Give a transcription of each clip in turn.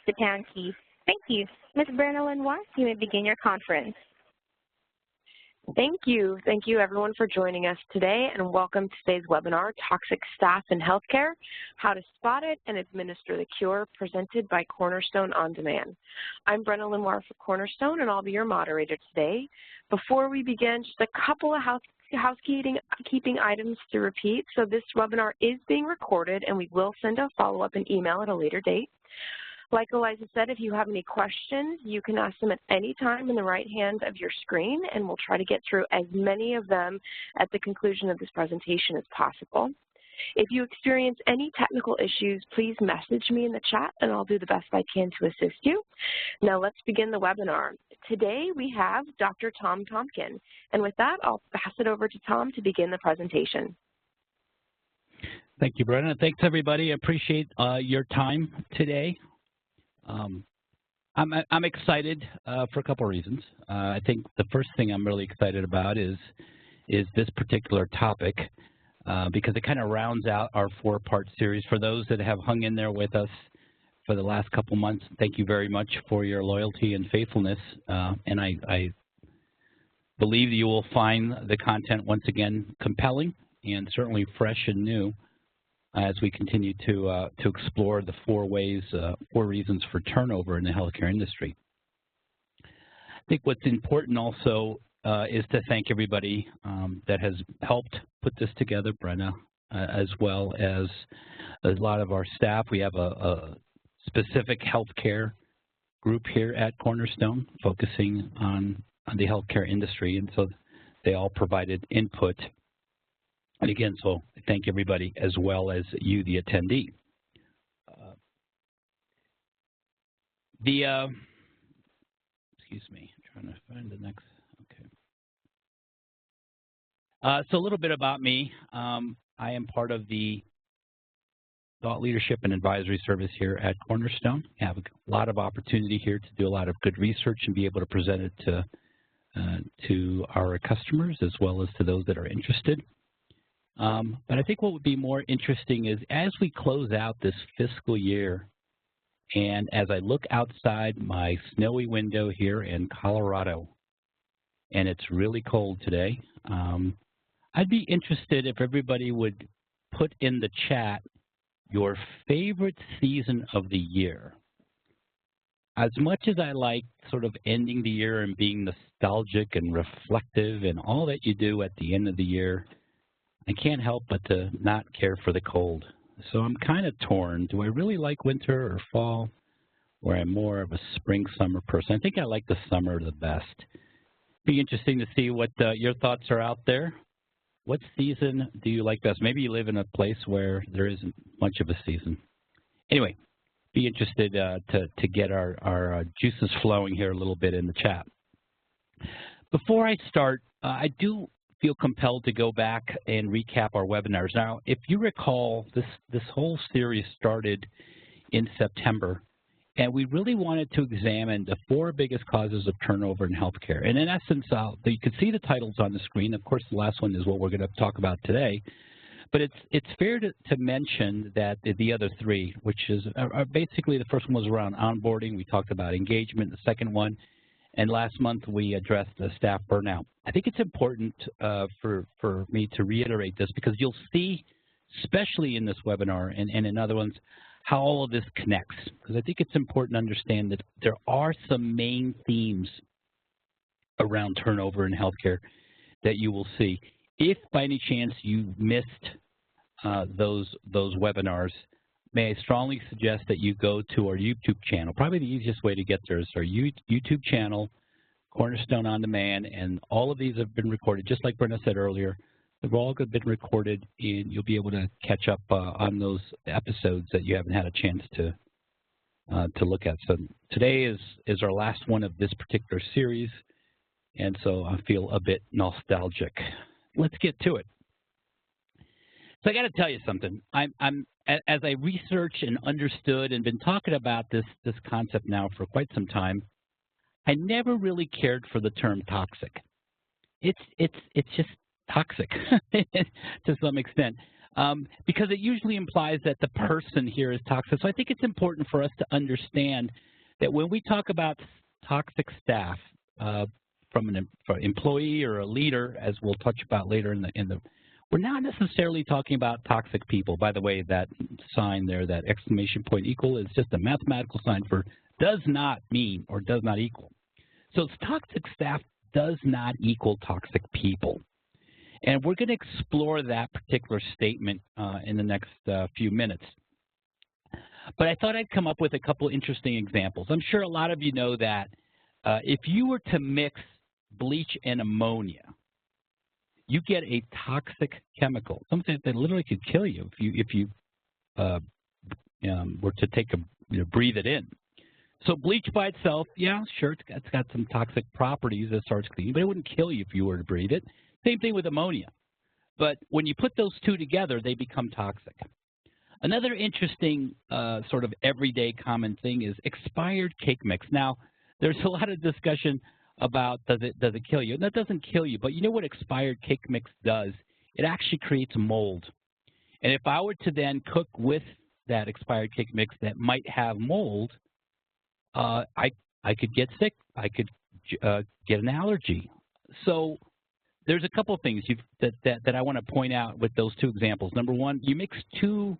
the pound key. Thank you. Ms. Brenna-Lenoir, you may begin your conference. Thank you. Thank you, everyone, for joining us today, and welcome to today's webinar, Toxic Staff in Healthcare, How to Spot It and Administer the Cure, presented by Cornerstone OnDemand. I'm Brenna Lenoir for Cornerstone, and I'll be your moderator today. Before we begin, just a couple of housekeeping items to repeat. So this webinar is being recorded, and we will send a follow-up in email at a later date. Like Eliza said, if you have any questions, you can ask them at any time in the right hand of your screen, and we'll try to get through as many of them at the conclusion of this presentation as possible. If you experience any technical issues, please message me in the chat, and I'll do the best I can to assist you. Now let's begin the webinar. Today we have Dr. Tom Tonkin, and with that, I'll pass it over to Tom to begin the presentation. Thank you, Brenna. Thanks, everybody. I appreciate your time today. I'm excited for a couple of reasons. I think the first thing I'm really excited about is this particular topic because it kind of rounds out our four-part series. For those that have hung in there with us for the last couple months, thank you very much for your loyalty and faithfulness. And I believe you will find the content once again compelling and certainly fresh and new as we continue to explore the four reasons for turnover in the healthcare industry. I think what's important also is to thank everybody that has helped put this together, Brenna, as well as a lot of our staff. We have a specific healthcare group here at Cornerstone focusing on the healthcare industry, and so they all provided input. And again, so thank everybody as well as you, the attendee. Excuse me, I'm trying to find the next, okay. So a little bit about me. I am part of the Thought Leadership and Advisory Service here at Cornerstone. I have a lot of opportunity here to do a lot of good research and be able to present it to our customers as well as to those that are interested. But I think what would be more interesting is as we close out this fiscal year and as I look outside my snowy window here in Colorado, and it's really cold today, I'd be interested if everybody would put in the chat your favorite season of the year. As much as I like sort of ending the year and being nostalgic and reflective and all that you do at the end of the year, I can't help but to not care for the cold. So I'm kind of torn. Do I really like winter or fall, or I'm more of a spring, summer person? I think I like the summer the best. Be interesting to see what your thoughts are out there. What season do you like best? Maybe you live in a place where there isn't much of a season. Anyway, be interested to get our juices flowing here a little bit in the chat. Before I start, I do feel compelled to go back and recap our webinars. Now, if you recall, this whole series started in September, and we really wanted to examine the four biggest causes of turnover in healthcare. And in essence, you can see the titles on the screen. Of course, the last one is what we're going to talk about today. But it's fair to mention that the other three, which is basically the first one was around onboarding. We talked about engagement. The second one, and last month we addressed the staff burnout. I think it's important for me to reiterate this because you'll see, especially in this webinar and in other ones, how all of this connects. Because I think it's important to understand that there are some main themes around turnover in healthcare that you will see. If by any chance you missed those webinars, may I strongly suggest that you go to our YouTube channel. Probably the easiest way to get there is our YouTube channel, Cornerstone OnDemand, and all of these have been recorded. Just like Brenna said earlier, they've all been recorded, and you'll be able to catch up on those episodes that you haven't had a chance to look at. So today is our last one of this particular series, and so I feel a bit nostalgic. Let's get to it. So I got to tell you something. As I researched and understood and been talking about this concept now for quite some time, I never really cared for the term toxic. It's just toxic to some extent. because it usually implies that the person here is toxic. So I think it's important for us to understand that when we talk about toxic staff from an employee or a leader, as we'll touch about later we're not necessarily talking about toxic people. By the way, that sign there, that exclamation point equal, is just a mathematical sign for does not mean or does not equal. So toxic staff does not equal toxic people. And we're going to explore that particular statement in the next few minutes. But I thought I'd come up with a couple interesting examples. I'm sure a lot of you know that if you were to mix bleach and ammonia, you get a toxic chemical, something that literally could kill you if you were to take breathe it in. So bleach by itself, yeah, sure, it's got some toxic properties as far as cleaning, but it wouldn't kill you if you were to breathe it. Same thing with ammonia. But when you put those two together, they become toxic. Another interesting sort of everyday common thing is expired cake mix. Now, there's a lot of discussion about does it kill you? And that doesn't kill you, but you know what expired cake mix does? It actually creates mold. And if I were to then cook with that expired cake mix that might have mold, I could get sick. I could get an allergy. So there's a couple of things that I want to point out with those two examples. Number one, you mix two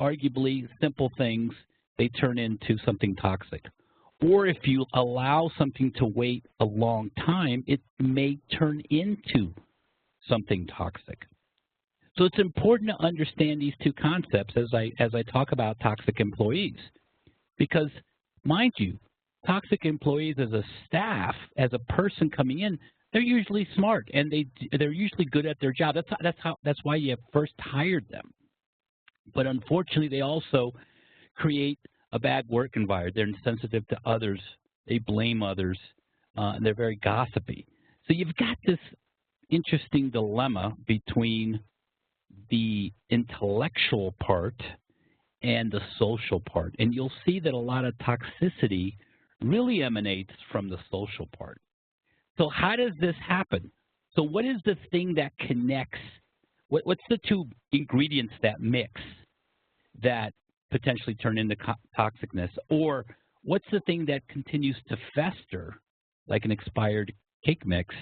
arguably simple things, they turn into something toxic. Or if you allow something to wait a long time, it may turn into something toxic. So it's important to understand these two concepts as I talk about toxic employees. Because, mind you, toxic employees as a staff, as a person coming in, they're usually smart and they're usually good at their job. That's why you have first hired them. But unfortunately, they also create a bad work environment. They're insensitive to others. They blame others. And they're very gossipy. So you've got this interesting dilemma between the intellectual part and the social part. And you'll see that a lot of toxicity really emanates from the social part. So how does this happen? So what is the thing that connects? What's the two ingredients that mix that potentially turn into toxicness? Or what's the thing that continues to fester, like an expired cake mix,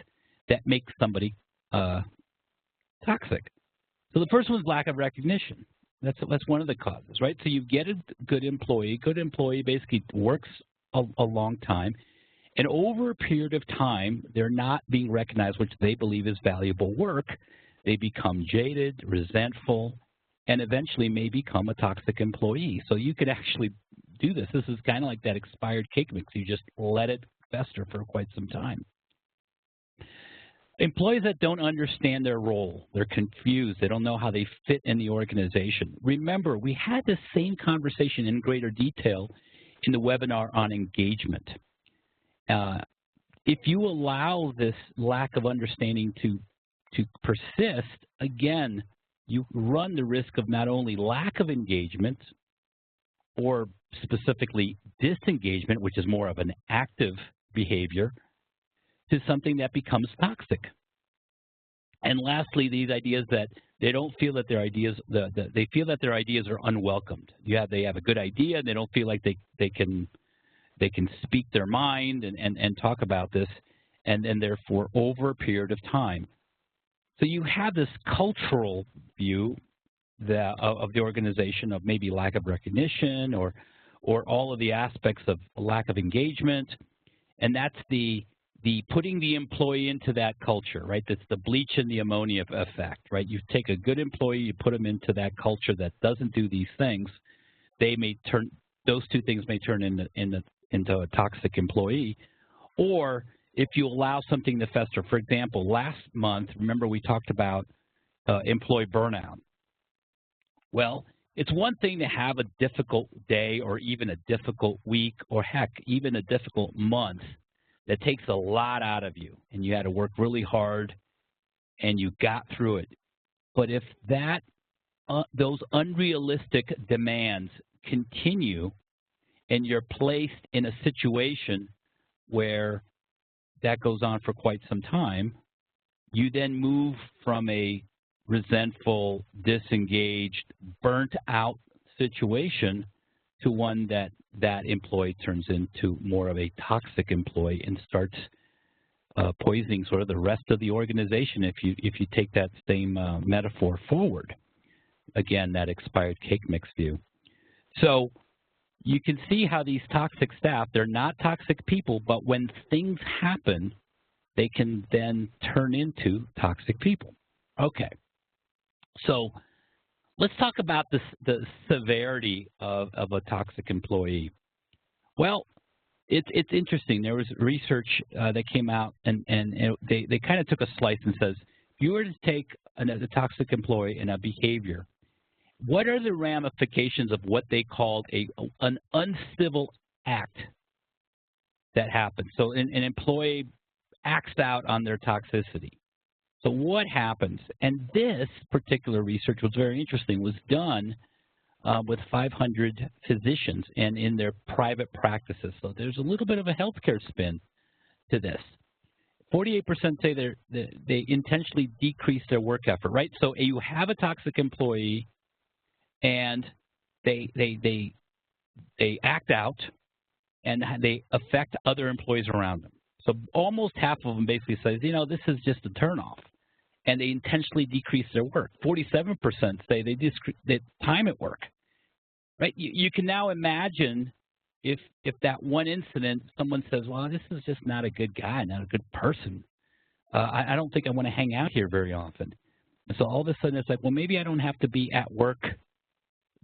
that makes somebody toxic? So the first one is lack of recognition. That's one of the causes, right? So you get a good employee. Good employee basically works a long time. And over a period of time, they're not being recognized, which they believe is valuable work. They become jaded, resentful, and eventually may become a toxic employee. So you could actually do this. This is kind of like that expired cake mix. You just let it fester for quite some time. Employees that don't understand their role, they're confused, they don't know how they fit in the organization. Remember, we had this same conversation in greater detail in the webinar on engagement. If you allow this lack of understanding to persist, again, you run the risk of not only lack of engagement or specifically disengagement, which is more of an active behavior, to something that becomes toxic. And lastly, these ideas that they don't feel that their ideas, they feel that their ideas are unwelcomed. They have a good idea, and they don't feel like they can speak their mind and talk about this, and therefore over a period of time. So you have this cultural view of the organization of maybe lack of recognition or all of the aspects of lack of engagement, and that's the putting the employee into that culture, right? That's the bleach and the ammonia effect, right? You take a good employee, you put them into that culture that doesn't do these things, those two things may turn into a toxic employee. Or if you allow something to fester. For example, last month, remember we talked about employee burnout. Well, it's one thing to have a difficult day or even a difficult week or, heck, even a difficult month that takes a lot out of you and you had to work really hard and you got through it. But if those unrealistic demands continue and you're placed in a situation where that goes on for quite some time, you then move from a resentful, disengaged, burnt out situation to one that employee turns into more of a toxic employee and starts poisoning sort of the rest of the organization if you take that same metaphor forward. Again, that expired cake mix view. So you can see how these toxic staff, they're not toxic people, but when things happen, they can then turn into toxic people. Okay, so let's talk about the severity of a toxic employee. Well, it's interesting. There was research that came out, and they kind of took a slice and says, if you were to take a toxic employee and a behavior, what are the ramifications of what they called an uncivil act that happens? So an employee acts out on their toxicity. So what happens? And this particular research was very interesting, was done with 500 physicians and in their private practices. So there's a little bit of a healthcare spin to this. 48% say they intentionally decrease their work effort, right? So you have a toxic employee and they act out and they affect other employees around them. So almost half of them basically says, you know, this is just a turnoff, and they intentionally decrease their work. 47% say they time at work, right? You can now imagine if that one incident, someone says, well, this is just not a good guy, not a good person. I don't think I want to hang out here very often. And so all of a sudden it's like, well, maybe I don't have to be at work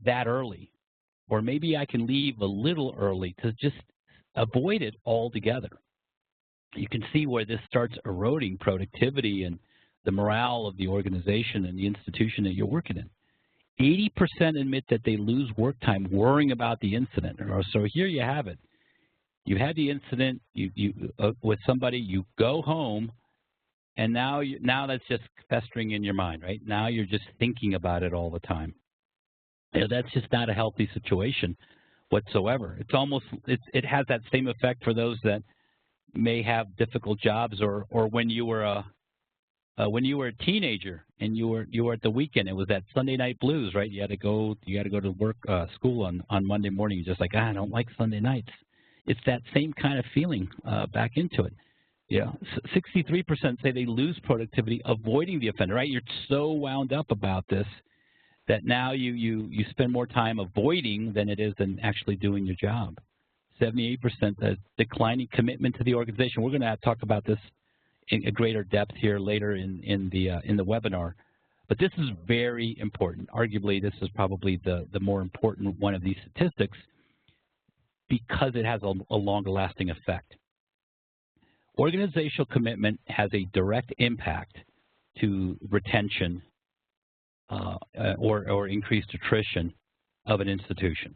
that early, or maybe I can leave a little early to just avoid it altogether. You can see where this starts eroding productivity and the morale of the organization and the institution that you're working in. 80% admit that they lose work time worrying about the incident. So here you have it. You had the incident with somebody, you go home, and now that's just festering in your mind, right? Now you're just thinking about it all the time. You know, that's just not a healthy situation whatsoever. It has that same effect for those that may have difficult jobs, or when you were a teenager and you were at the weekend, it was that Sunday night blues, right? You had to go to work, school on Monday morning. You're just like, I don't like Sunday nights. It's that same kind of feeling back into it. Yeah, 63% say they lose productivity avoiding the offender, right? You're so wound up about this that now you spend more time avoiding than it is than actually doing your job. 78% declining commitment to the organization. We're going to talk about this in a greater depth here later in the webinar. But this is very important. Arguably, this is probably the more important one of these statistics because it has a longer lasting effect. Organizational commitment has a direct impact to retention or increased attrition of an institution.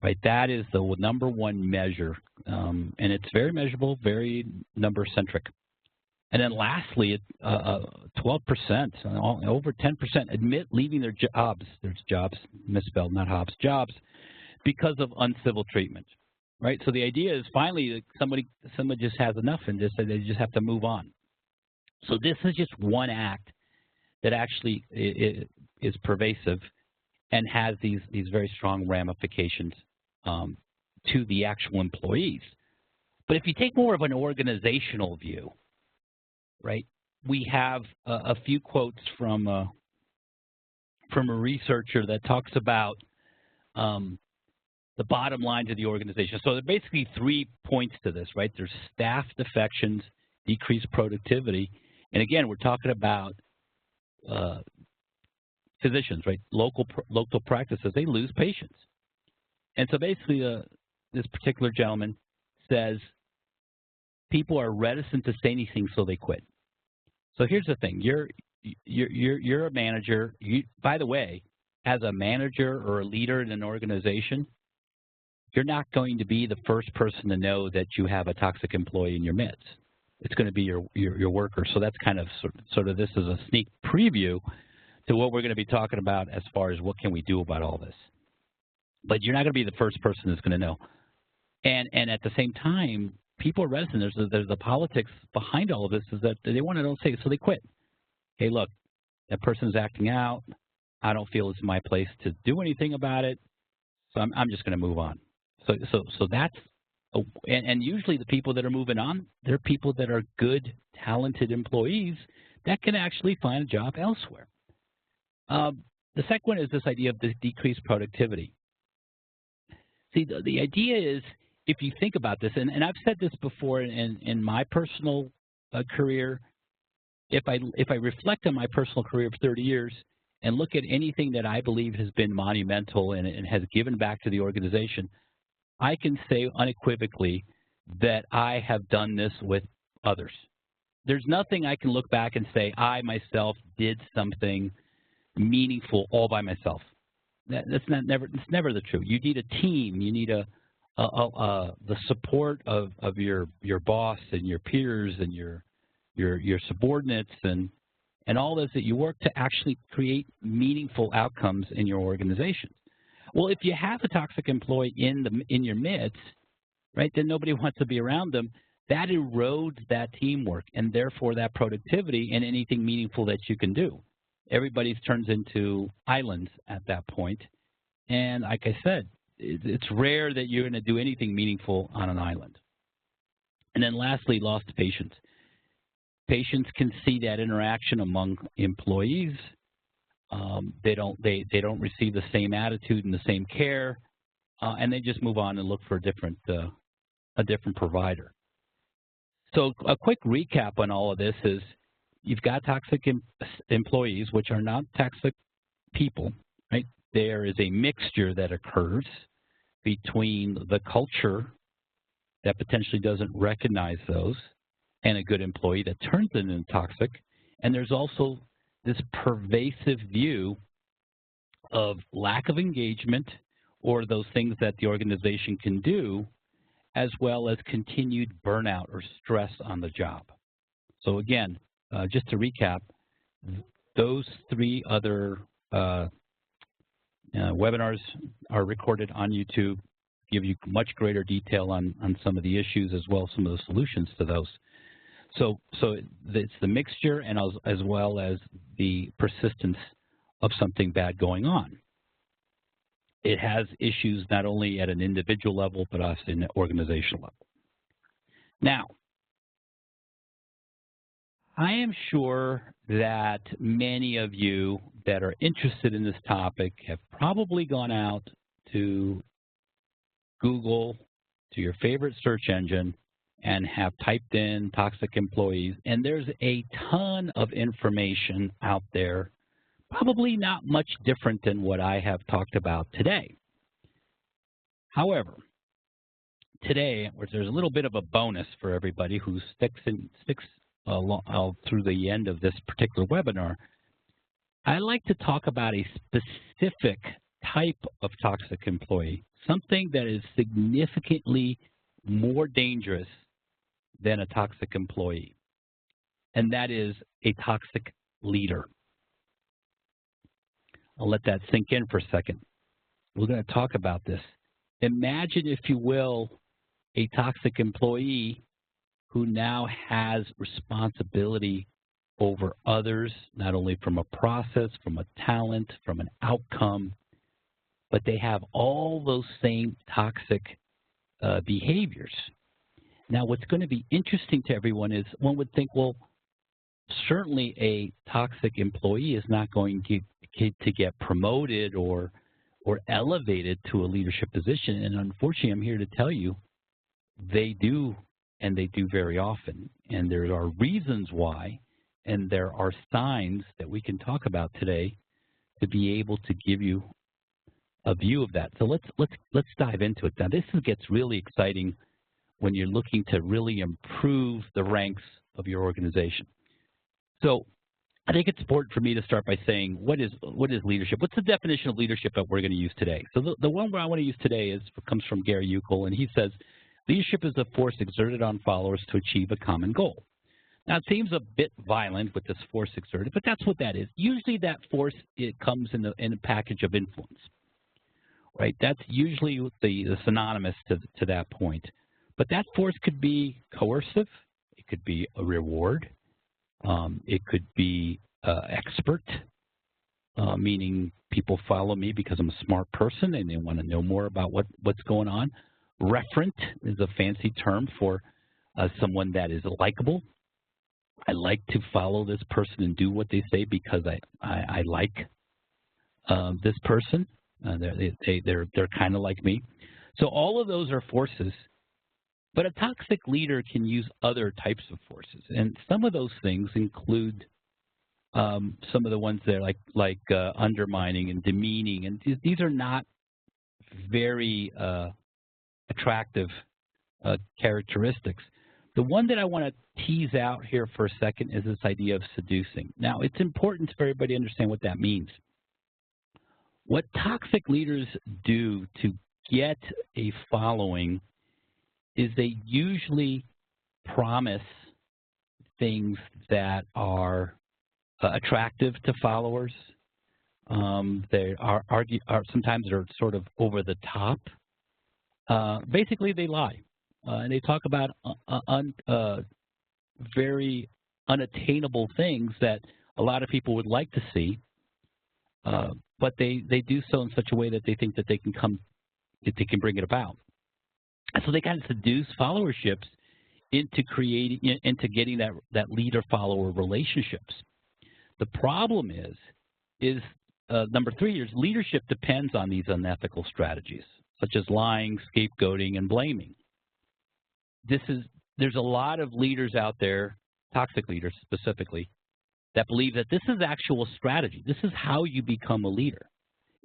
Right, that is the number one measure, and it's very measurable, very number-centric. And then lastly, 12%, over 10% admit leaving their jobs. There's jobs, misspelled, not jobs, jobs, because of uncivil treatment. Right, so the idea is finally somebody just has enough and they just have to move on. So this is just one act that actually is pervasive and has these very strong ramifications to the actual employees. But if you take more of an organizational view, right, we have a few quotes from a researcher that talks about the bottom line to the organization. So there are basically 3 points to this, right? There's staff defections, decreased productivity, and again, we're talking about physicians, right? Local practices, they lose patients. And so basically this particular gentleman says people are reticent to say anything, so they quit. So here's the thing. You're a manager. By the way, as a manager or a leader in an organization, you're not going to be the first person to know that you have a toxic employee in your midst. It's going to be your worker. So that's kind of sort of this is a sneak preview to what we're going to be talking about as far as what can we do about all this. But you're not going to be the first person that's going to know. And at the same time, people are reticent. There's the politics behind all of this is that they want to don't say it, so they quit. Hey, look, that person's acting out. I don't feel it's my place to do anything about it, so I'm just going to move on. So that's, and usually the people that are moving on, they're people that are good, talented employees that can actually find a job elsewhere. The second one is this idea of this decreased productivity. See, the idea is, if you think about this, and I've said this before in my personal career, if I reflect on my personal career of 30 years and look at anything that I believe has been monumental and has given back to the organization, I can say unequivocally that I have done this with others. There's nothing I can look back and say I myself did something meaningful all by myself. It's never the truth. You need a team. You need the support of your boss and your peers and your subordinates and all this, that you work to actually create meaningful outcomes in your organization. Well, if you have a toxic employee in your midst, right, then nobody wants to be around them. That erodes that teamwork and therefore that productivity and anything meaningful that you can do. Everybody turns into islands at that point. And like I said, it's rare that you're going to do anything meaningful on an island. And then lastly, lost patience. Patients can see that interaction among employees. They don't receive the same attitude and the same care, and they just move on and look for a different provider. So a quick recap on all of this is, you've got toxic employees, which are not toxic people, right? There is a mixture that occurs between the culture that potentially doesn't recognize those and a good employee that turns them into toxic. And there's also this pervasive view of lack of engagement or those things that the organization can do, as well as continued burnout or stress on the job. So again, just to recap, those three other webinars are recorded on YouTube, give you much greater detail on some of the issues as well as some of the solutions to those. So it's the mixture and as well as the persistence of something bad going on. It has issues not only at an individual level, but also in the organizational level. Now, I am sure that many of you that are interested in this topic have probably gone out to Google, to your favorite search engine, and have typed in toxic employees, and there's a ton of information out there, probably not much different than what I have talked about today. However, today, there's a little bit of a bonus for everybody who sticks through the end of this particular webinar. I like to talk about a specific type of toxic employee, something that is significantly more dangerous than a toxic employee, and that is a toxic leader. I'll let that sink in for a second. We're going to talk about this. Imagine, if you will, a toxic employee who now has responsibility over others, not only from a process, from a talent, from an outcome, but they have all those same toxic behaviors. Now, what's going to be interesting to everyone is one would think, well, certainly a toxic employee is not going to get promoted or elevated to a leadership position. And unfortunately, I'm here to tell you they do, and they do very often. And there are reasons why, and there are signs that we can talk about today to be able to give you a view of that. So let's dive into it. Now, this gets really exciting when you're looking to really improve the ranks of your organization. So I think it's important for me to start by saying, what is leadership? What's the definition of leadership that we're going to use today? So the one where I want to use today comes from Gary Uckel, and he says, leadership is a force exerted on followers to achieve a common goal. Now, it seems a bit violent with this force exerted, but that's what that is. Usually that force, it comes in a package of influence, right? That's usually the synonymous to that point. But that force could be coercive. It could be a reward. It could be expert, meaning people follow me because I'm a smart person and they want to know more about what's going on. Referent is a fancy term for someone that is likable. I like to follow this person and do what they say because I like this person. They're kind of like me. So all of those are forces. But a toxic leader can use other types of forces, and some of those things include some of the ones that are like undermining and demeaning, and these are not very attractive characteristics. The one that I want to tease out here for a second is this idea of seducing. Now, it's important for everybody to understand what that means. What toxic leaders do to get a following is they usually promise things that are attractive to followers. They are sometimes they're sort of over the top. Basically, they lie, and they talk about very unattainable things that a lot of people would like to see, but they do so in such a way that they think that they can bring it about. So they kind of seduce followerships into getting that leader-follower relationships. The problem is number 3 is leadership depends on these unethical strategies, such as lying, scapegoating, and blaming. There's a lot of leaders out there, toxic leaders specifically, that believe that this is actual strategy. This is how you become a leader,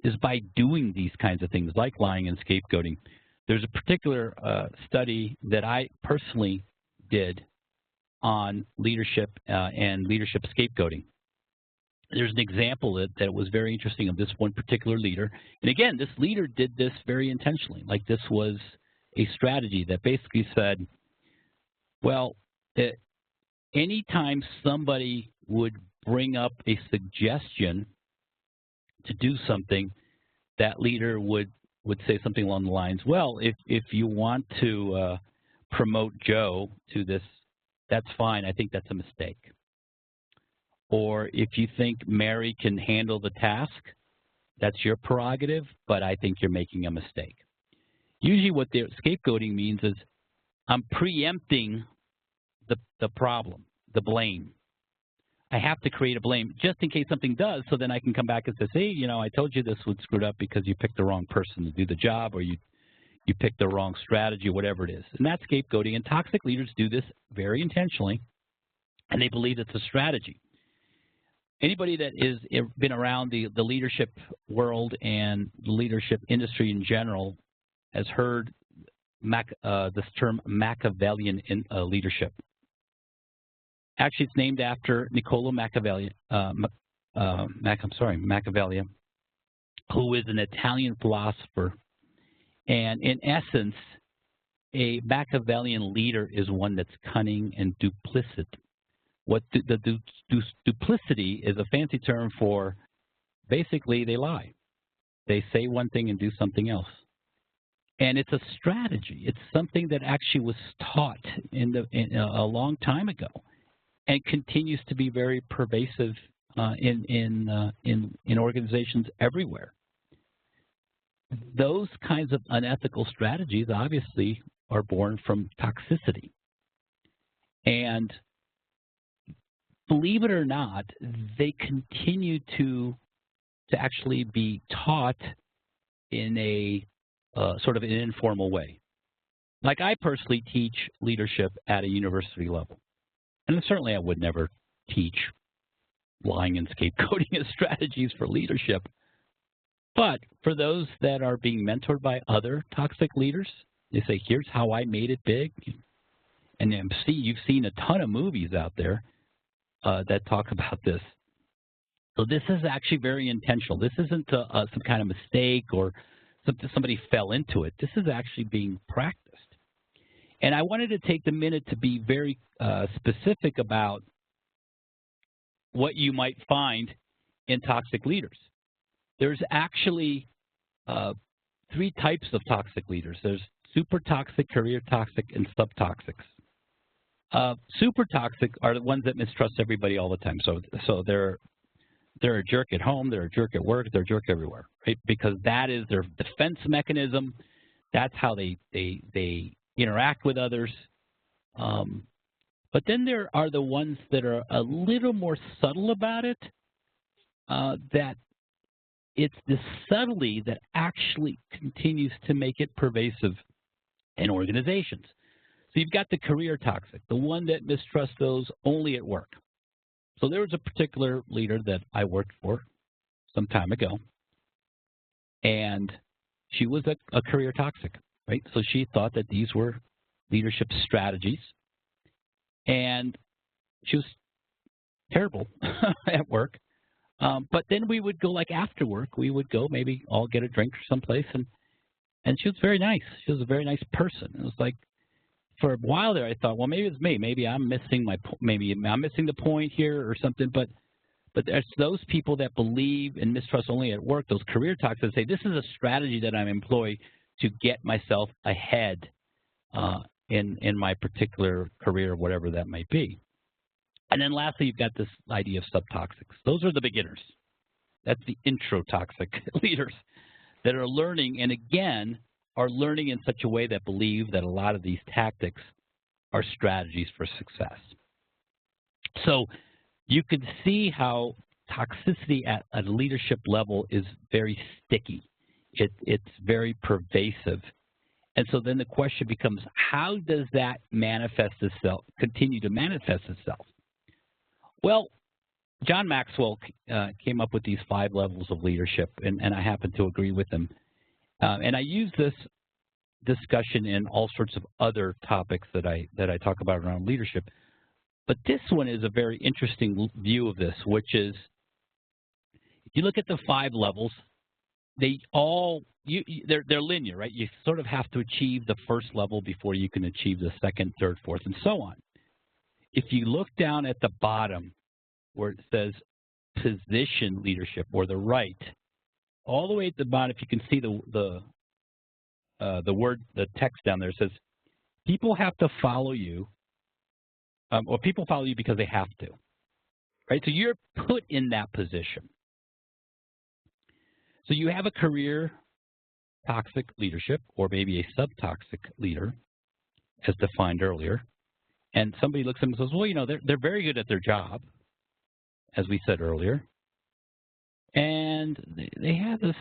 is by doing these kinds of things like lying and scapegoating. There's a particular study that I personally did on leadership and leadership scapegoating. There's an example that was very interesting of this one particular leader. And again, this leader did this very intentionally. Like this was a strategy that basically said, well, anytime somebody would bring up a suggestion to do something, that leader would say something along the lines, well, if you want to promote Joe to this, that's fine. I think that's a mistake. Or if you think Mary can handle the task, that's your prerogative, but I think you're making a mistake. Usually what the scapegoating means is I'm preempting the problem, the blame. I have to create a blame just in case something does, so then I can come back and say, see, you know, I told you this would screw up because you picked the wrong person to do the job, or you picked the wrong strategy, or whatever it is. And that's scapegoating, and toxic leaders do this very intentionally, and they believe it's a strategy. Anybody that has been around the leadership world and the leadership industry in general has heard this term Machiavellian leadership. Actually, it's named after Niccolo Machiavelli, Machiavelli, who is an Italian philosopher. And in essence, a Machiavellian leader is one that's cunning and duplicit. What the duplicity is a fancy term for basically they lie. They say one thing and do something else. And it's a strategy. It's something that actually was taught a long time ago, and continues to be very pervasive in organizations everywhere. Those kinds of unethical strategies obviously are born from toxicity. And believe it or not, they continue to actually be taught in a sort of an informal way. Like I personally teach leadership at a university level. And certainly I would never teach lying and scapegoating as strategies for leadership. But for those that are being mentored by other toxic leaders, they say, here's how I made it big. And then you've seen a ton of movies out there that talk about this. So this is actually very intentional. This isn't some kind of mistake or somebody fell into it. This is actually being practiced. And I wanted to take the minute to be very specific about what you might find in toxic leaders. There's actually 3 types of toxic leaders. There's super toxic, career toxic, and subtoxics. Super toxic are the ones that mistrust everybody all the time. So they're They're a jerk at home, they're a jerk at work, they're a jerk everywhere, right? Because that is their defense mechanism. That's how they interact with others. But then there are the ones that are a little more subtle about it, that it's the subtlety that actually continues to make it pervasive in organizations. So you've got the career toxic, the one that mistrusts those only at work. So there was a particular leader that I worked for some time ago, and she was a career toxic, right? So she thought that these were leadership strategies, and she was terrible at work. But then we would go, like after work, we would go maybe all get a drink or someplace, and she was very nice. She was a very nice person. It was like, for a while there, I thought, well, maybe it's me. Maybe I'm missing the point here or something. But there's those people that believe and mistrust only at work, those career toxics, say this is a strategy that I'm employing to get myself ahead in my particular career, whatever that might be. And then lastly, you've got this idea of subtoxics. Those are the beginners. That's the intro toxic leaders that are learning, and again, are learning in such a way that believe that a lot of these tactics are strategies for success. So you can see how toxicity at a leadership level is very sticky. It's very pervasive. And so then the question becomes, how does that manifest itself, continue to manifest itself? Well, John Maxwell came up with these 5 levels of leadership, and I happen to agree with him. And I use this discussion in all sorts of other topics that I talk about around leadership. But this one is a very interesting view of this, which is, if you look at the 5 levels, they're linear, right? You sort of have to achieve the first level before you can achieve the second, third, fourth, and so on. If you look down at the bottom where it says position leadership, or the right, all the way at the bottom, if you can see the text down there, it says people have to follow you, or people follow you because they have to, right? So you're put in that position. So you have a career toxic leadership, or maybe a subtoxic leader, as defined earlier, and somebody looks at them and says, well, you know, they're very good at their job, as we said earlier, and they have this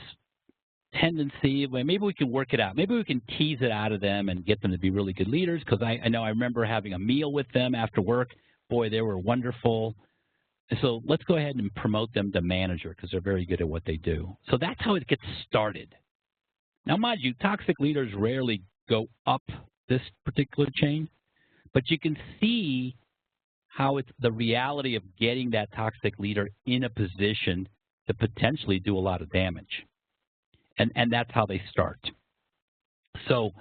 tendency, well, maybe we can work it out. Maybe we can tease it out of them and get them to be really good leaders, because I know I remember having a meal with them after work. Boy, they were wonderful. So let's go ahead and promote them to manager, because they're very good at what they do. So that's how it gets started. Now, mind you, toxic leaders rarely go up this particular chain, but you can see how it's the reality of getting that toxic leader in a position to potentially do a lot of damage. And that's how they start. So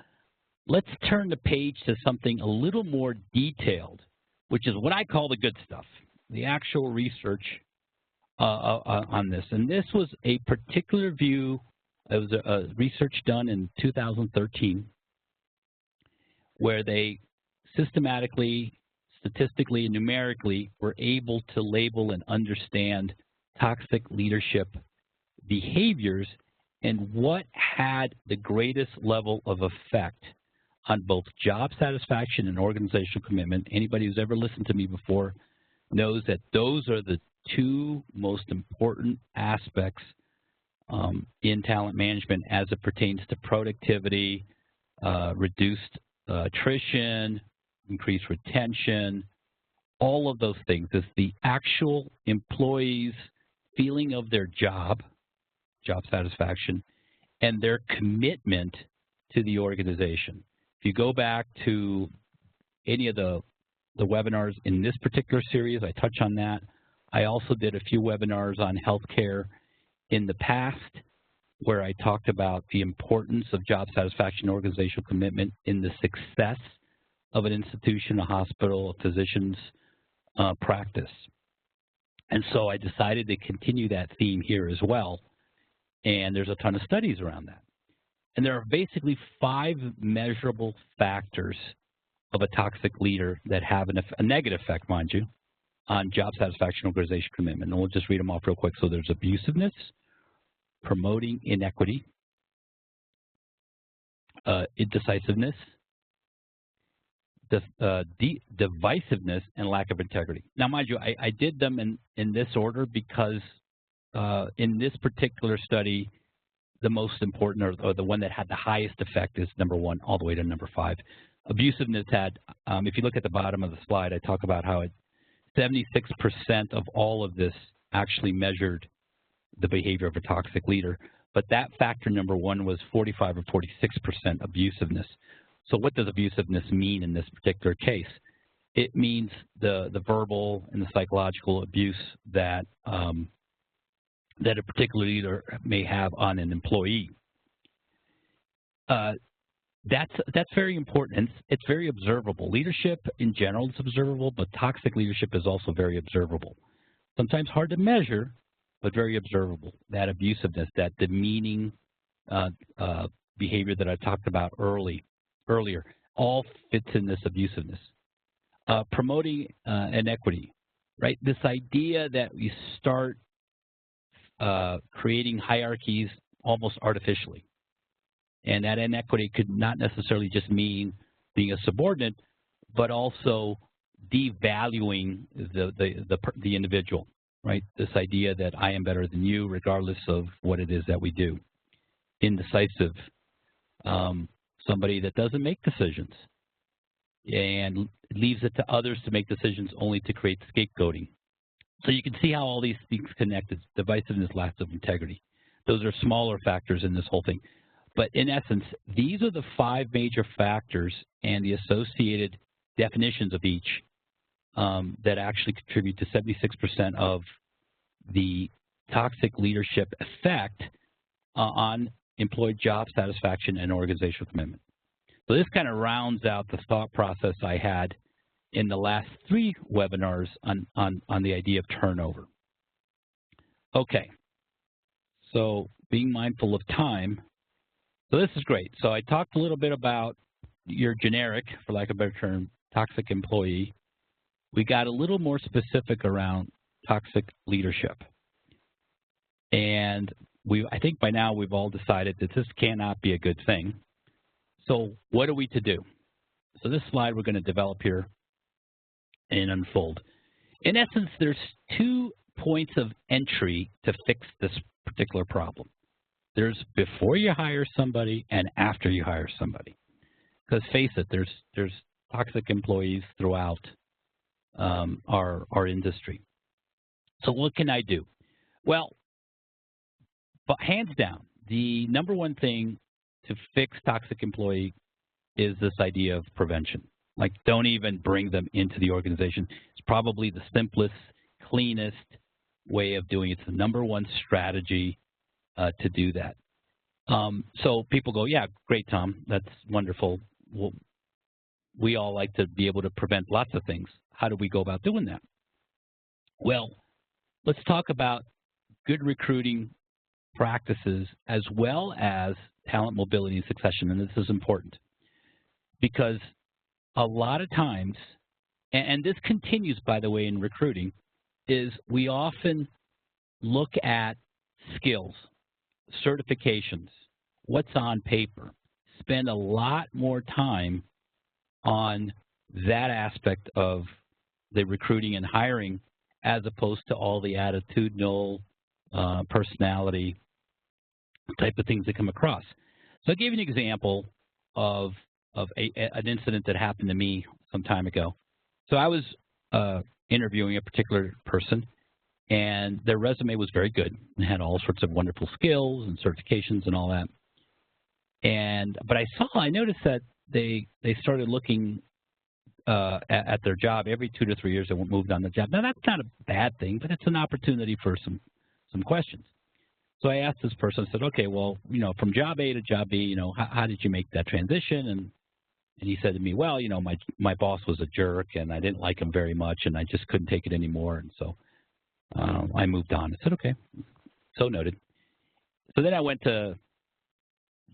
let's turn the page to something a little more detailed, which is what I call the good stuff, the actual research on this. And this was a particular view. It was a research done in 2013 where they systematically, statistically, and numerically were able to label and understand toxic leadership behaviors and what had the greatest level of effect on both job satisfaction and organizational commitment. Anybody who's ever listened to me before knows that those are the 2 most important aspects in talent management as it pertains to productivity, reduced attrition, increased retention. All of those things is the actual employees' feeling of their job satisfaction, and their commitment to the organization. If you go back to any of the webinars in this particular series, I touch on that. I also did a few webinars on healthcare in the past where I talked about the importance of job satisfaction and organizational commitment in the success of an institution, a hospital, a physician's practice. And so I decided to continue that theme here as well. And there's a ton of studies around that. And there are basically 5 measurable factors of a toxic leader that have a negative effect, mind you, on job satisfaction, organization commitment. And we'll just read them off real quick. So there's abusiveness, promoting inequity, indecisiveness, divisiveness, and lack of integrity. Now, mind you, I did them in this order because in this particular study, the most important or the one that had the highest effect is number 1 all the way to number 5. Abusiveness had, if you look at the bottom of the slide, I talk about how 76% of all of this actually measured the behavior of a toxic leader. But that factor number 1 was 45 or 46% abusiveness. So what does abusiveness mean in this particular case? It means the verbal and the psychological abuse that that a particular leader may have on an employee. That's very important. It's very observable. Leadership in general is observable, but toxic leadership is also very observable. Sometimes hard to measure, but very observable. That abusiveness, that demeaning behavior that I talked about earlier, all fits in this abusiveness. Promoting inequity, right? This idea that we start creating hierarchies almost artificially. And that inequity could not necessarily just mean being a subordinate, but also devaluing the individual, right? This idea that I am better than you regardless of what it is that we do. Indecisive, somebody that doesn't make decisions and leaves it to others to make decisions only to create scapegoating. So you can see how all these things connect. It's divisiveness, lack of integrity. Those are smaller factors in this whole thing. But in essence, these are the 5 major factors and the associated definitions of each that actually contribute to 76% of the toxic leadership effect on employee job satisfaction and organizational commitment. So this kind of rounds out the thought process I had in the last 3 webinars on the idea of turnover. Okay, so being mindful of time. So this is great. So I talked a little bit about your generic, for lack of a better term, toxic employee. We got a little more specific around toxic leadership. And I think by now we've all decided that this cannot be a good thing. So what are we to do? So this slide we're going to develop here and unfold. In essence, there's 2 points of entry to fix this particular problem. There's before you hire somebody and after you hire somebody. Because face it, there's toxic employees throughout our industry. So what can I do? Well, but hands down, the number 1 thing to fix toxic employee is this idea of prevention. Like, don't even bring them into the organization. It's probably the simplest, cleanest way of doing it. It's the number 1 strategy to do that. So people go, yeah, great, Tom. That's wonderful. Well, we all like to be able to prevent lots of things. How do we go about doing that? Well, let's talk about good recruiting practices as well as talent mobility and succession. And this is important because a lot of times, and this continues, by the way, in recruiting, is we often look at skills, certifications, what's on paper, spend a lot more time on that aspect of the recruiting and hiring as opposed to all the attitudinal, personality type of things that come across. So I gave you an example of an incident that happened to me some time ago. So I was interviewing a particular person, and their resume was very good. They had all sorts of wonderful skills and certifications and all that. But I noticed that they started looking at their job every 2 to 3 years. They moved on the job. Now that's not a bad thing, but it's an opportunity for some questions. So I asked this person. I said, okay, well, from job A to job B, how did you make that transition? And he said to me, well, my boss was a jerk, and I didn't like him very much, and I just couldn't take it anymore, and so I moved on. I said, okay, so noted. So then I went to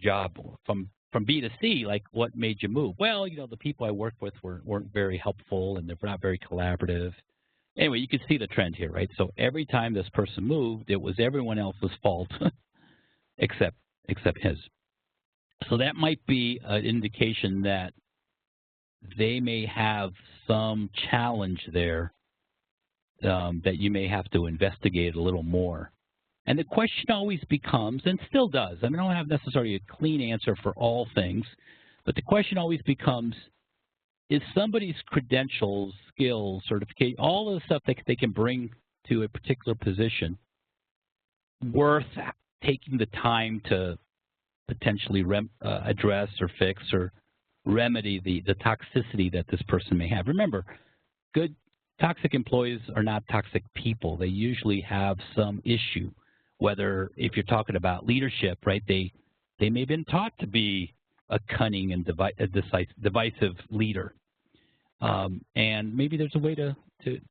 job from B to C, like, what made you move? Well, the people I worked with weren't very helpful, and they're not very collaborative. anyway, you can see the trend here, right? So every time this person moved, it was everyone else's fault except his. So that might be an indication that they may have some challenge there that you may have to investigate a little more. And the question always becomes, and still does, I mean, I don't have necessarily a clean answer for all things, but the question always becomes, is somebody's credentials, skills, certification, all of the stuff that they can bring to a particular position worth taking the time to potentially address or fix or remedy the toxicity that this person may have? Remember, good toxic employees are not toxic people. They usually have some issue, whether if you're talking about leadership, right, they may have been taught to be a cunning and divisive leader. And maybe there's a way to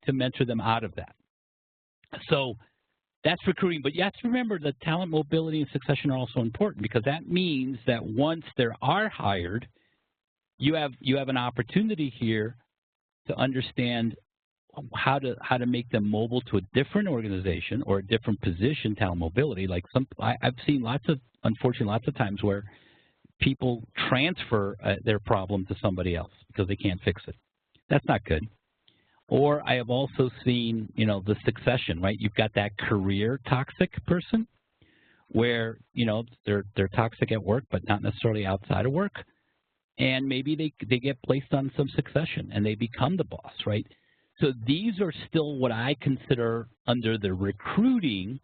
mentor them out of that. So that's recruiting. But you have to remember that talent mobility and succession are also important, because that means that once they are hired, you have an opportunity here to understand how to make them mobile to a different organization or a different position. Talent mobility, like I've seen unfortunately lots of times where people transfer their problem to somebody else because they can't fix it. That's not good. Or I have also seen, the succession, right? You've got that career toxic person where, they're toxic at work, but not necessarily outside of work. And maybe they get placed on some succession and they become the boss, right? So these are still what I consider under the recruiting,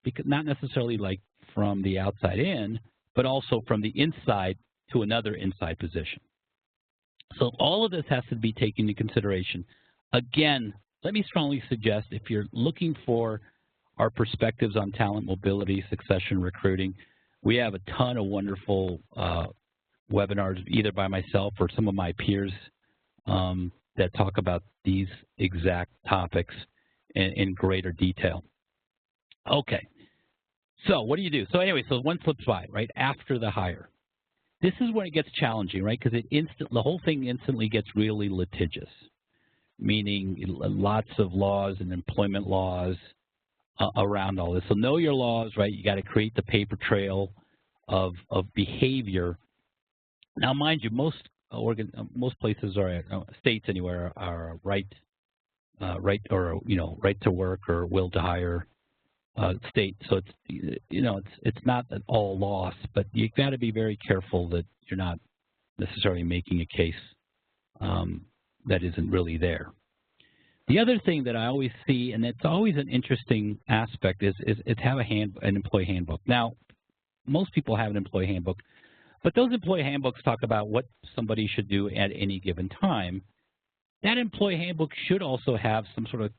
because not necessarily like from the outside in, but also from the inside to another inside position. So all of this has to be taken into consideration. Again, let me strongly suggest, if you're looking for our perspectives on talent mobility, succession, recruiting, we have a ton of wonderful webinars, either by myself or some of my peers that talk about these exact topics in greater detail. Okay, so what do you do? So anyway, so one slips by, right, after the hire. This is when it gets challenging, right, because the whole thing instantly gets really litigious, meaning lots of laws and employment laws around all this. So know your laws, right? You got to create the paper trail of behavior. Now, mind you, most places are states anywhere are right to work or will to hire state. So it's not at all loss, but you got to be very careful that you're not necessarily making a case that isn't really there. The other thing that I always see, and it's always an interesting aspect, is have an employee handbook. Now, most people have an employee handbook, but those employee handbooks talk about what somebody should do at any given time. That employee handbook should also have some sort of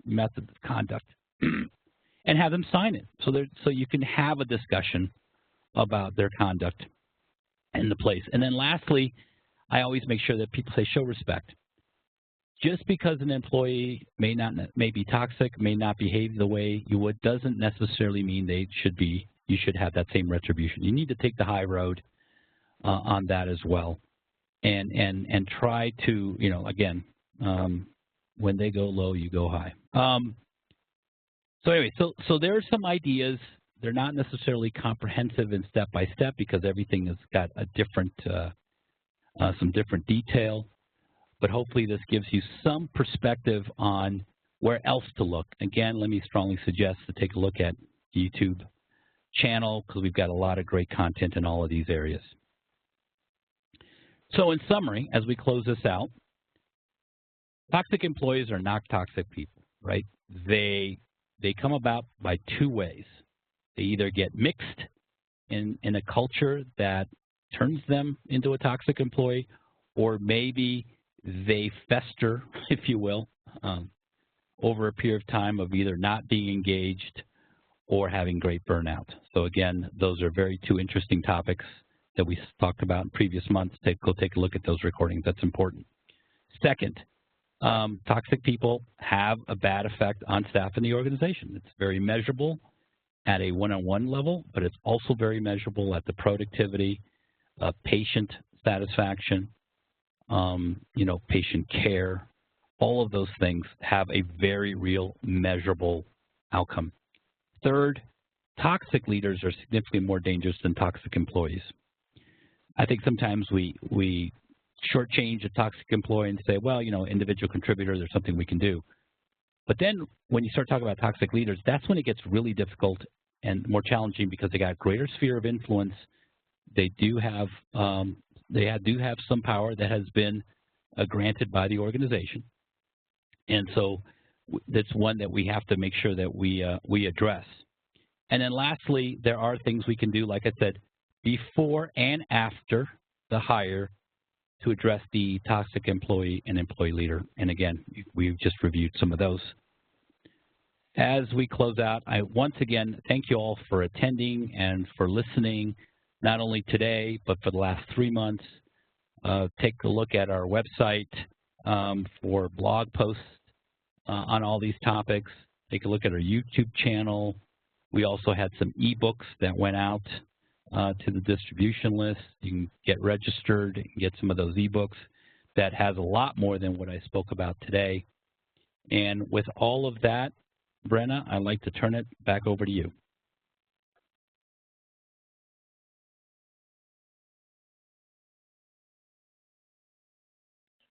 method of conduct, and have them sign it so you can have a discussion about their conduct in the place. And then lastly, I always make sure that people say show respect. Just because an employee may be toxic, may not behave the way you would, doesn't necessarily mean you should have that same retribution. You need to take the high road on that as well, and try to, again, when they go low, you go high. So anyway, so there are some ideas. They're not necessarily comprehensive and step by step, because everything has got a different, some different detail. But hopefully this gives you some perspective on where else to look. Again, let me strongly suggest to take a look at the YouTube channel, because we've got a lot of great content in all of these areas. So in summary, as we close this out, toxic employees are not toxic people, right? They come about by two ways. They either get mixed in a culture that turns them into a toxic employee, or maybe they fester, if you will, over a period of time of either not being engaged or having great burnout. So again, those are two interesting topics that we talked about in previous months. Go take a look at those recordings. That's important. Second, toxic people have a bad effect on staff in the organization. It's very measurable at a one-on-one level, but it's also very measurable at the productivity, patient satisfaction, patient care, all of those things have a very real, measurable outcome. Third, toxic leaders are significantly more dangerous than toxic employees. I think sometimes we shortchange a toxic employee and say, well, you know, individual contributor, there's something we can do. But then when you start talking about toxic leaders, that's when it gets really difficult and more challenging because they got greater sphere of influence. They do have some power that has been granted by the organization, and so that's one that we have to make sure that we address. And then lastly, there are things we can do, like I said, before and after the hire to address the toxic employee and employee leader. And again, we've just reviewed some of those. As we close out, I once again thank you all for attending and for listening, not only today, but for the last 3 months. Take a look at our website for blog posts on all these topics. Take a look at our YouTube channel. We also had some ebooks that went out to the distribution list. You can get registered and get some of those ebooks. That has a lot more than what I spoke about today. And with all of that, Brenna, I'd like to turn it back over to you.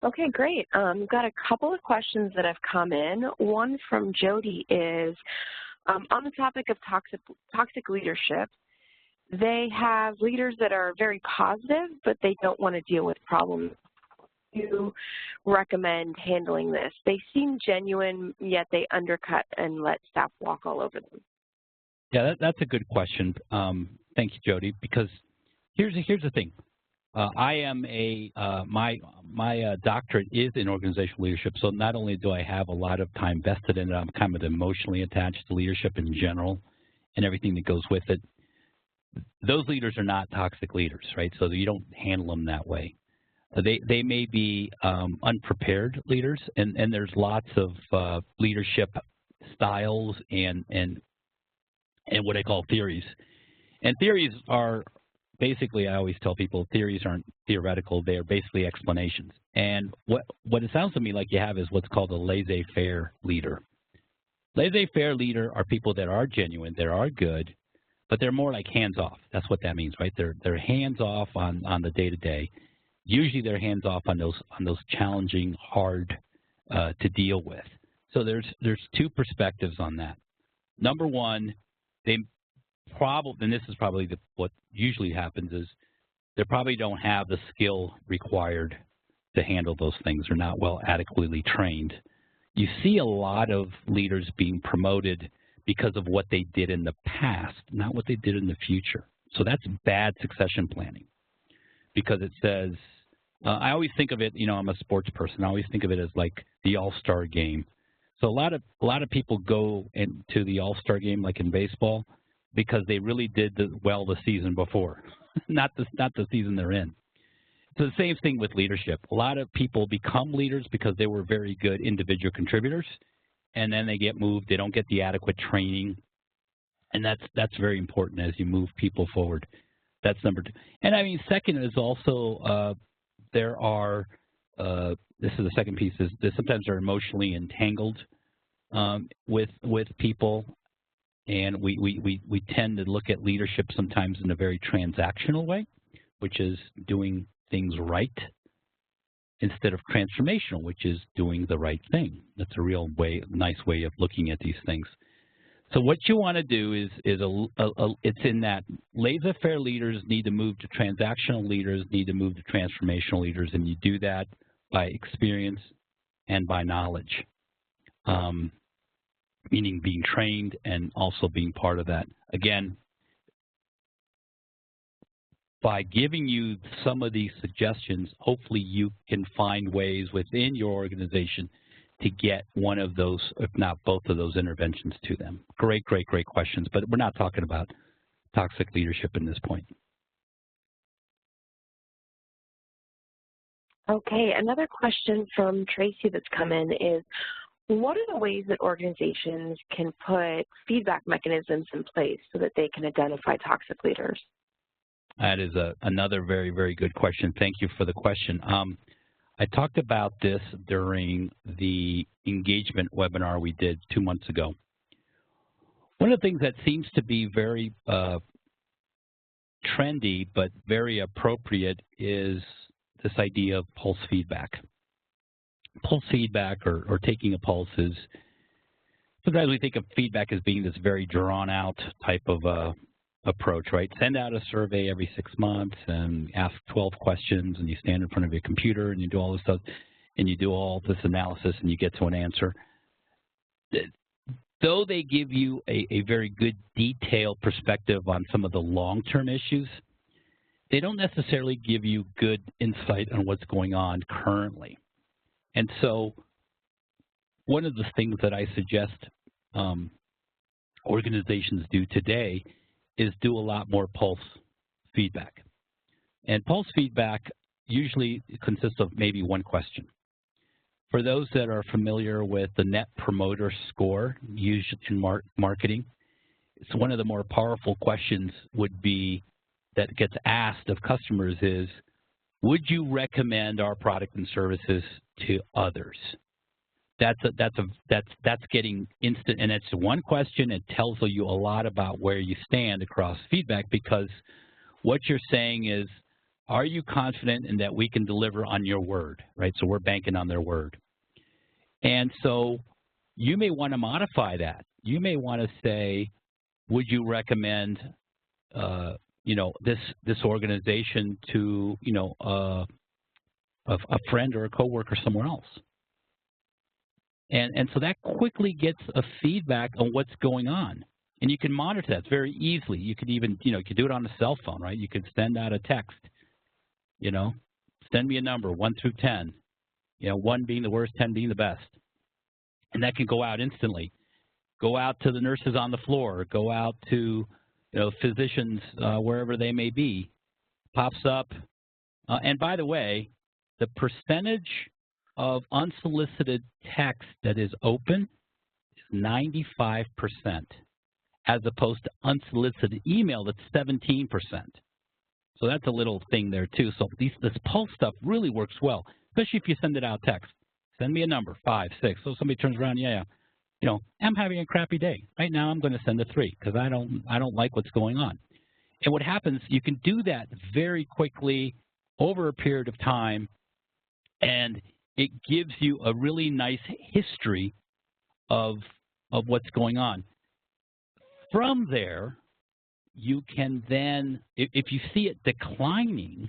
Okay, great. We've got a couple of questions that have come in. One from Jody is, on the topic of toxic leadership, they have leaders that are very positive, but they don't want to deal with problems. You recommend handling this? They seem genuine, yet they undercut and let staff walk all over them. Yeah, that's a good question. Thank you, Jody, because here's the thing. I am my doctorate is in organizational leadership, so not only do I have a lot of time vested in it, I'm kind of emotionally attached to leadership in general and everything that goes with it. Those leaders are not toxic leaders, right? So you don't handle them that way. They may be unprepared leaders, and there's lots of leadership styles and what I call theories. And theories are basically, I always tell people, theories aren't theoretical. They are basically explanations. And what it sounds to me like you have is what's called a laissez-faire leader. Laissez-faire leader are people that are genuine, that are good, but they're more like hands-off. That's what that means, right? They're hands-off on the day-to-day. Usually they're hands-off on those challenging, hard to deal with. So there's two perspectives on that. Number one, they probably, and this is probably what usually happens, is they probably don't have the skill required to handle those things. They're not well adequately trained. You see a lot of leaders being promoted because of what they did in the past, not what they did in the future. So that's bad succession planning, because it says, I always think of it, you know, I'm a sports person. I always think of it as like the all-star game. So a lot of people go into the all-star game, like in baseball, because they really did well the season before, not the season they're in. It's the same thing with leadership. A lot of people become leaders because they were very good individual contributors, and then they get moved. They don't get the adequate training, and that's very important as you move people forward. That's number two. And I mean, second is also there are this is the second piece, is that sometimes they're emotionally entangled with people, and we tend to look at leadership sometimes in a very transactional way, which is doing things right, instead of transformational, which is doing the right thing. That's a real nice way of looking at these things. So what you want to do is it's in that laissez-faire leaders need to move to transactional leaders, need to move to transformational leaders, and you do that by experience and by knowledge, meaning being trained and also being part of that. Again, by giving you some of these suggestions, hopefully you can find ways within your organization to get one of those, if not both of those interventions to them. Great questions, but we're not talking about toxic leadership in this point. Okay, another question from Tracy that's come in is, what are the ways that organizations can put feedback mechanisms in place so that they can identify toxic leaders? That is another very good question. Thank you for the question. I talked about this during the engagement webinar we did 2 months ago. One of the things that seems to be very trendy but very appropriate is this idea of pulse feedback. Pulse feedback or taking a pulse is, sometimes we think of feedback as being this very drawn out type of approach, right? Send out a survey every 6 months and ask 12 questions, and you stand in front of your computer and you do all this stuff and you do all this analysis and you get to an answer. Though they give you a very good detailed perspective on some of the long-term issues, they don't necessarily give you good insight on what's going on currently. And so one of the things that I suggest organizations do today is do a lot more pulse feedback. And pulse feedback usually consists of maybe one question. For those that are familiar with the Net Promoter Score used in marketing, it's one of the more powerful questions would be that gets asked of customers is, would you recommend our product and services to others? That's getting instant, and it's one question. It tells you a lot about where you stand across feedback, because what you're saying is, are you confident in that we can deliver on your word, right? So we're banking on their word. And so you may want to modify that. You may want to say, would you recommend, this organization to, a friend or a coworker somewhere else? And so that quickly gets a feedback on what's going on. And you can monitor that very easily. You could even, you could do it on a cell phone, right? You could send out a text, send me a number, 1 through 10. 1 being the worst, 10 being the best. And that can go out instantly. Go out to the nurses on the floor. Go out to, physicians wherever they may be. Pops up. And by the way, the percentage of unsolicited text that is open is 95%, as opposed to unsolicited email that's 17%. So that's a little thing there too. So this pulse stuff really works well, especially if you send it out text. Send me a number, 5, 6. So somebody turns around, I'm having a crappy day. Right now I'm going to send a 3 because I don't like what's going on. And what happens, you can do that very quickly over a period of time, and it gives you a really nice history of what's going on. From there, you can then, if you see it declining,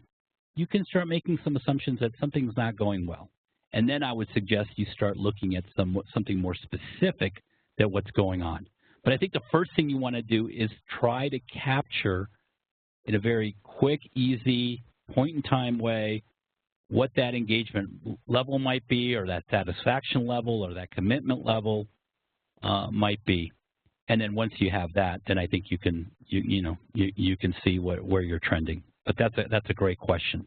you can start making some assumptions that something's not going well. And then I would suggest you start looking at something more specific than what's going on. But I think the first thing you want to do is try to capture in a very quick, easy, point-in-time way what that engagement level might be, or that satisfaction level, or that commitment level might be. And then once you have that, then I think you can you can see where you're trending. But that's a great question.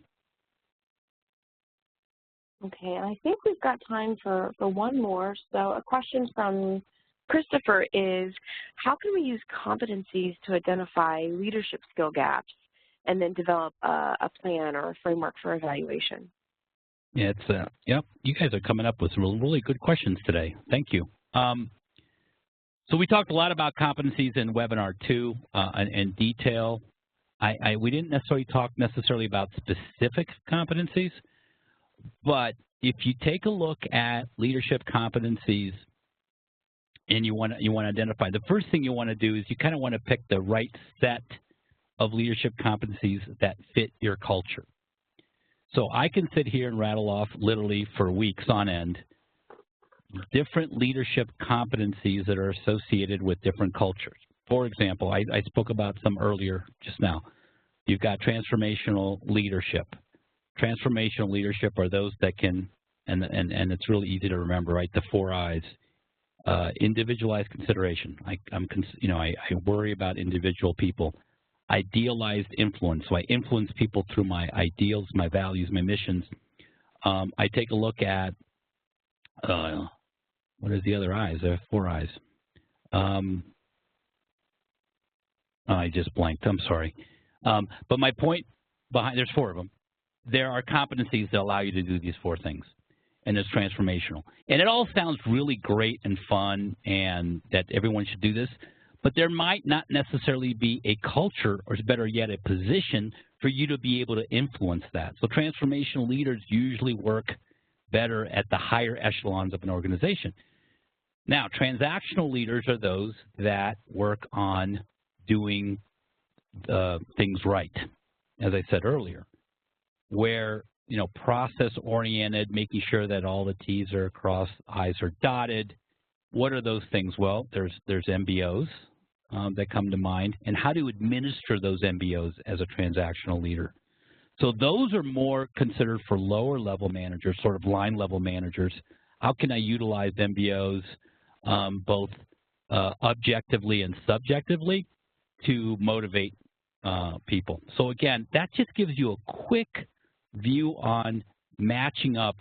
Okay, and I think we've got time for one more. So a question from Christopher is, how can we use competencies to identify leadership skill gaps and then develop a plan or a framework for evaluation? Yeah, yep. You guys are coming up with some really good questions today. Thank you. So we talked a lot about competencies in webinar 2 in detail. We didn't necessarily talk about specific competencies, but if you take a look at leadership competencies and you want to identify, the first thing you want to do is you kind of want to pick the right set of leadership competencies that fit your culture. So I can sit here and rattle off literally for weeks on end different leadership competencies that are associated with different cultures. For example, I spoke about some earlier just now. You've got transformational leadership. Transformational leadership are those that can, and it's really easy to remember, right? The 4 I's. Individualized consideration. I worry about individual people. Idealized influence. So I influence people through my ideals, my values, my missions. I take a look at what is the other I's? There are 4 I's. I just blanked. I'm sorry. But my point behind, there's 4 of them. there are competencies that allow you to do these 4 things, and it's transformational. And it all sounds really great and fun and that everyone should do this, but there might not necessarily be a culture, or better yet, a position for you to be able to influence that. So transformational leaders usually work better at the higher echelons of an organization. Now, transactional leaders are those that work on doing things right, as I said earlier, where, process-oriented, making sure that all the T's are crossed, I's are dotted. What are those things? Well, there's MBOs that come to mind, and how to administer those MBOs as a transactional leader. So those are more considered for lower-level managers, sort of line-level managers. How can I utilize MBOs both objectively and subjectively to motivate people? So again, that just gives you a quick view on matching up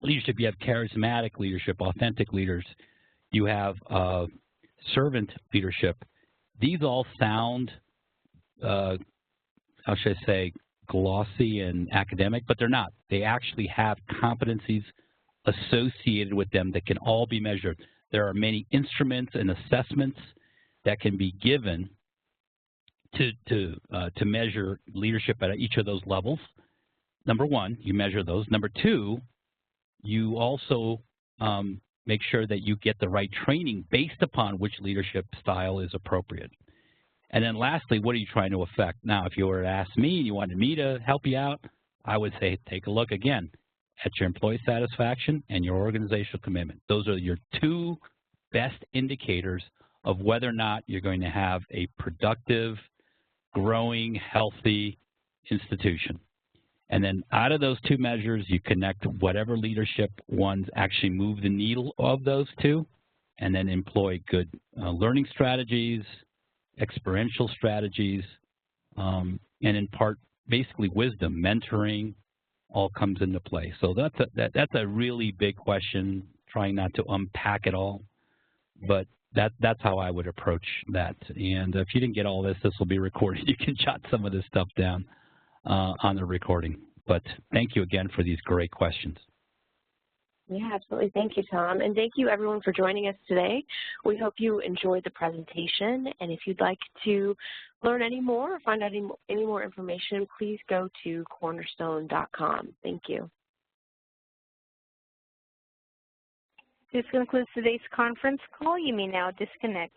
leadership. You have charismatic leadership, authentic leaders. You have servant leadership. These all sound, how should I say, glossy and academic, but they're not. They actually have competencies associated with them that can all be measured. There are many instruments and assessments that can be given to measure leadership at each of those levels. Number one, you measure those. Number two, you also make sure that you get the right training based upon which leadership style is appropriate. And then lastly, what are you trying to affect? Now, if you were to ask me and you wanted me to help you out, I would say take a look again at your employee satisfaction and your organizational commitment. Those are your 2 best indicators of whether or not you're going to have a productive, growing, healthy institution. And then out of those 2 measures, you connect whatever leadership ones actually move the needle of those 2, and then employ good learning strategies, experiential strategies, and in part, basically wisdom, mentoring, all comes into play. So that's a really big question, trying not to unpack it all, but that's how I would approach that. And if you didn't get all this, this will be recorded. You can jot some of this stuff down on the recording. But thank you again for these great questions. Yeah, absolutely. Thank you, Tom. And thank you, everyone, for joining us today. We hope you enjoyed the presentation. And if you'd like to learn any more or find out any more information, please go to cornerstone.com. Thank you. This concludes today's conference call. You may now disconnect.